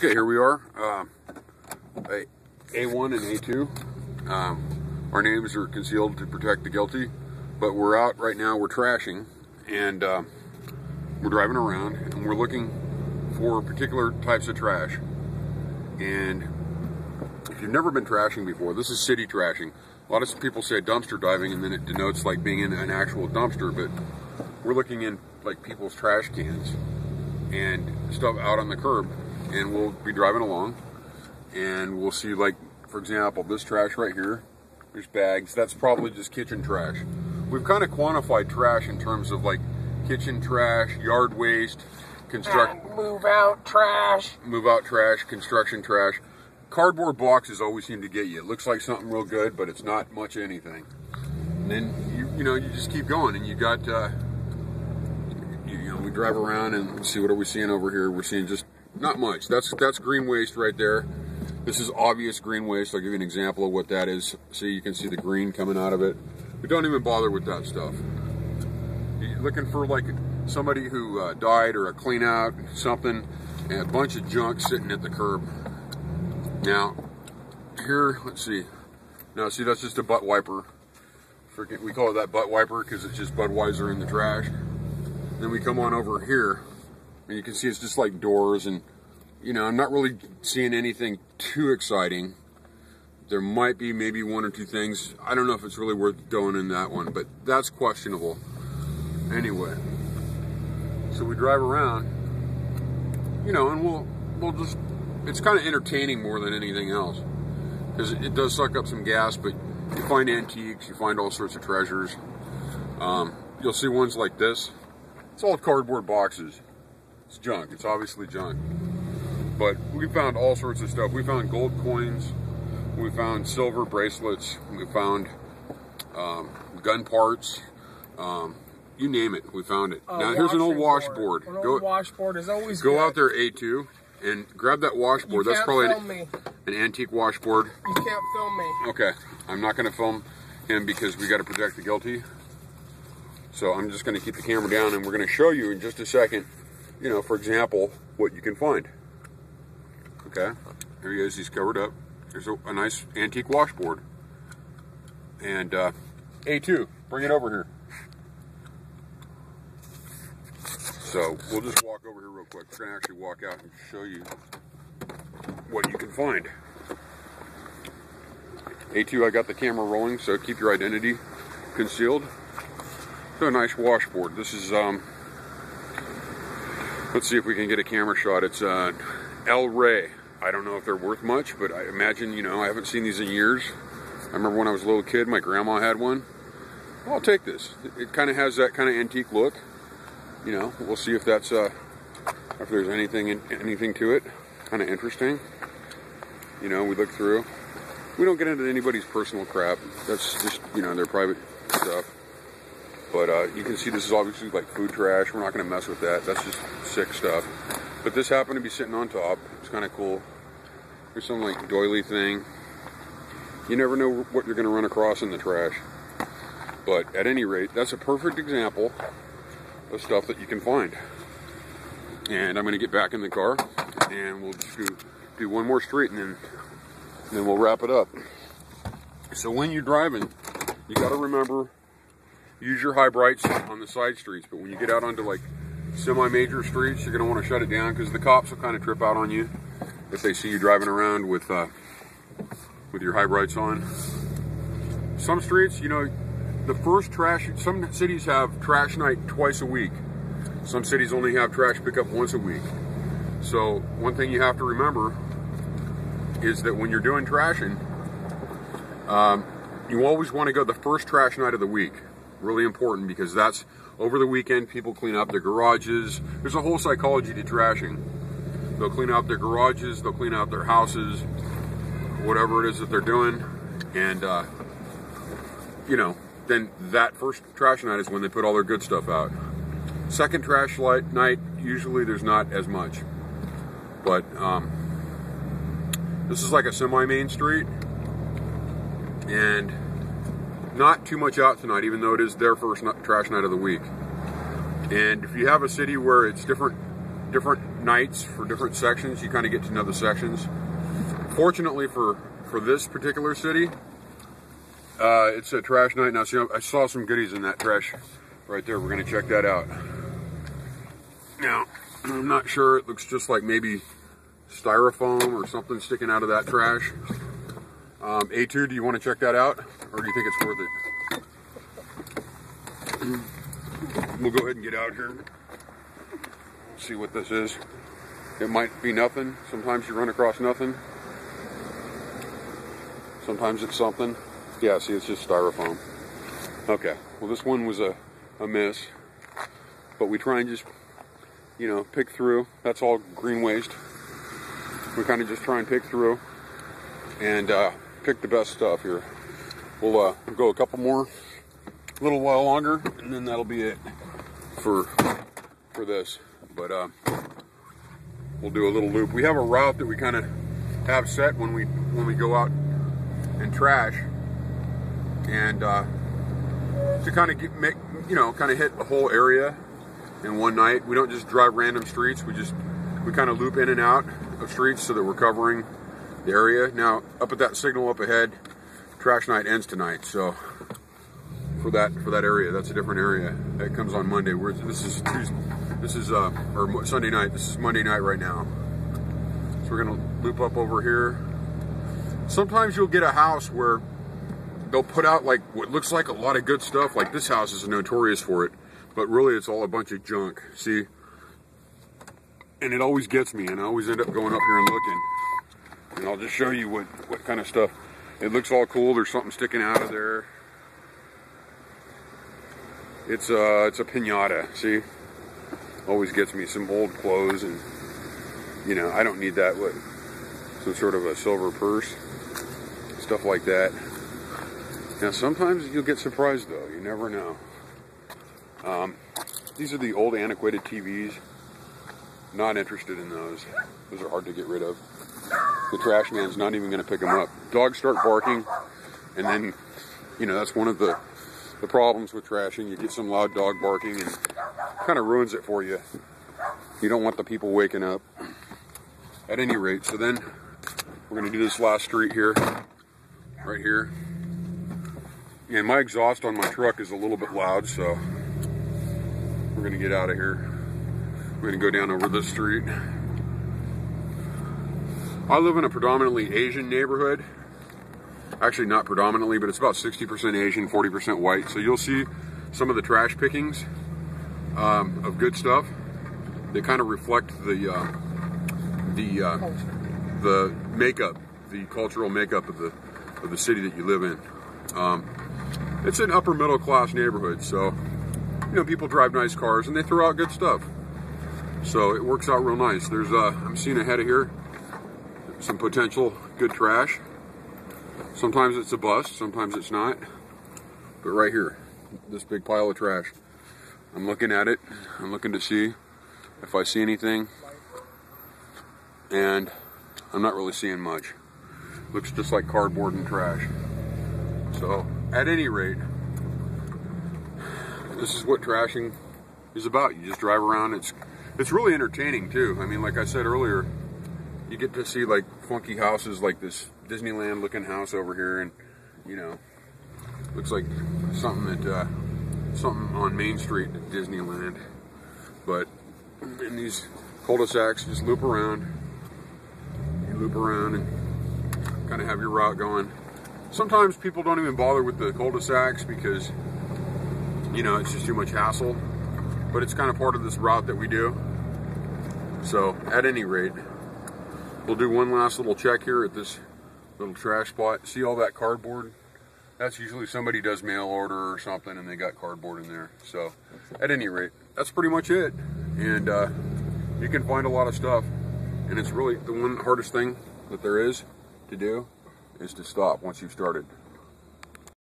Okay, here we are, A1 and A2. Our names are concealed to protect the guilty, but we're out right now, we're trashing, and we're driving around, and we're looking for particular types of trash. And if you've never been trashing before, this is city trashing. A lot of people say dumpster diving, and then it denotes like being in an actual dumpster, but we're looking in like people's trash cans and stuff out on the curb. And we'll be driving along, and we'll see, like, for example, this trash right here. There's bags. That's probably just kitchen trash. We've kind of quantified trash in terms of like kitchen trash, yard waste, move out trash, construction trash. Cardboard boxes always seem to get you. It looks like something real good, but it's not much anything. And then you know you just keep going, and you got we drive around and see what are we seeing over here. We're seeing just not much. That's green waste right there. This is obvious green waste. I'll give you an example of what that is. See, you can see the green coming out of it. We don't even bother with that stuff. You're looking for like somebody who died or a clean out, something, and a bunch of junk sitting at the curb. Now, here, let's see. Now, see, that's just a butt wiper. We call it that butt wiper because it's just Budweiser in the trash. Then we come on over here, and you can see it's just like doors, and I'm not really seeing anything too exciting. There might be maybe one or two things. I don't know if it's really worth going in that one, but that's questionable. Anyway, so we drive around, and we'll just, it's kind of entertaining more than anything else, because it does suck up some gas, but you find antiques, you find all sorts of treasures. You'll see ones like this. It's all cardboard boxes. It's junk. It's obviously junk. But we found all sorts of stuff. We found gold coins. We found silver bracelets. We found gun parts. You name it, we found it. Now here's an old washboard. An old washboard is always good. Go out there, A2, and grab that washboard. That's probably an antique washboard. You can't film me. Okay, I'm not going to film him because we got to protect the guilty. So I'm just going to keep the camera down, and we're going to show you in just a second, for example, what you can find. Okay, here he is. He's covered up. There's a nice antique washboard. And A2, bring it over here. So we'll just walk over here real quick. We're going to actually walk out and show you what you can find. A2, I got the camera rolling, so keep your identity concealed. So a nice washboard. This is, let's see if we can get a camera shot. It's El Rey. I don't know if they're worth much, but I imagine, I haven't seen these in years. I remember when I was a little kid, my grandma had one. Well, I'll take this. It kind of has that kind of antique look. We'll see if that's, if there's anything to it. Kind of interesting. We look through. We don't get into anybody's personal crap. That's just, their private stuff. But you can see this is obviously like food trash. We're not going to mess with that. That's just sick stuff. But this happened to be sitting on top. It's kind of cool. There's some like doily thing. You never know what you're going to run across in the trash. But at any rate, that's a perfect example of stuff that you can find. And I'm going to get back in the car, and we'll just do one more street, and then we'll wrap it up. So when you're driving, you got to remember, use your high brights on the side streets, but when you get out onto like semi-major streets, you're going to want to shut it down, because the cops will kind of trip out on you if they see you driving around with your high brights on. Some streets, the first trash, some cities have trash night twice a week. Some cities only have trash pickup once a week. So one thing you have to remember is that when you're doing trashing, you always want to go the first trash night of the week. Really important, because that's over the weekend. People clean up their garages. There's a whole psychology to trashing. They'll clean out their garages, they'll clean out their houses, whatever it is that they're doing, and then that first trash night is when they put all their good stuff out. Second trash night, usually there's not as much, but this is like a semi-main street, and not too much out tonight, even though it is their first trash night of the week. And if you have a city where it's different nights for different sections. You kind of get to know the sections. Fortunately for this particular city, it's a trash night. Now, see, I saw some goodies in that trash right there. We're going to check that out. Now, I'm not sure. It looks just like maybe styrofoam or something sticking out of that trash. A2, do you want to check that out? Or do you think it's worth it? We'll go ahead and get out here. See what this is. It might be nothing. Sometimes you run across nothing. Sometimes it's something. Yeah, see, it's just styrofoam. Okay, well, this one was a miss. But we try and just, you know, pick through. That's all green waste. We kind of just try and pick through and pick the best stuff here. We'll go a couple more, a little while longer, and then that'll be it for this. But we'll do a little loop. We have a route that we kind of have set when we go out and trash, and to kind of make, you know, kind of hit the whole area in one night. We don't just drive random streets. We kind of loop in and out of streets so that we're covering the area. Now, up at that signal up ahead, trash night ends tonight. So for that area, that's a different area. That comes on Monday. This is Tuesday. This is or Sunday night. This is Monday night right now. So we're gonna loop up over here. Sometimes you'll get a house where they'll put out like what looks like a lot of good stuff. Like this house is notorious for it, but really it's all a bunch of junk. See, and it always gets me, and I always end up going up here and looking. And I'll just show you what kind of stuff. It looks all cool. There's something sticking out of there. It's a piñata. See, always gets me. Some old clothes, and you know, I don't need that. What, some sort of a silver purse, stuff like that. Now sometimes you'll get surprised though. You never know. These are the old antiquated TVs. Not interested in those. Those are hard to get rid of. The trash man's not even going to pick them up. Dogs start barking, and then, you know, that's one of the problems with trashing. You get some loud dog barking, and kind of ruins it for you. You don't want the people waking up. At any rate, so then we're going to do this last street here, right here. And my exhaust on my truck is a little bit loud, so we're going to get out of here. We're going to go down over this street. I live in a predominantly Asian neighborhood. Actually, not predominantly, but it's about 60% Asian, 40% white. So you'll see some of the trash pickings of good stuff. They kind of reflect the makeup, the cultural makeup of the city that you live in. It's an upper middle class neighborhood, so you know, people drive nice cars and they throw out good stuff. So it works out real nice. There's I'm seeing ahead of here some potential good trash. Sometimes it's a bust, sometimes it's not. But right here, this big pile of trash. I'm looking at it. I'm looking to see if I see anything. And I'm not really seeing much. Looks just like cardboard and trash. So, at any rate, this is what trashing is about. You just drive around. It's really entertaining too. I mean, like I said earlier, you get to see like funky houses like this Disneyland looking house over here, and you know, looks like something that something on Main Street at Disneyland. But in these cul-de-sacs, just loop around. You loop around and kind of have your route going. Sometimes people don't even bother with the cul-de-sacs because, you know, it's just too much hassle. But it's kind of part of this route that we do. So, at any rate, we'll do one last little check here at this little trash spot. See all that cardboard? That's usually somebody does mail order or something and they got cardboard in there. So, at any rate, that's pretty much it. And you can find a lot of stuff. And it's really the one hardest thing that there is to do is to stop once you've started.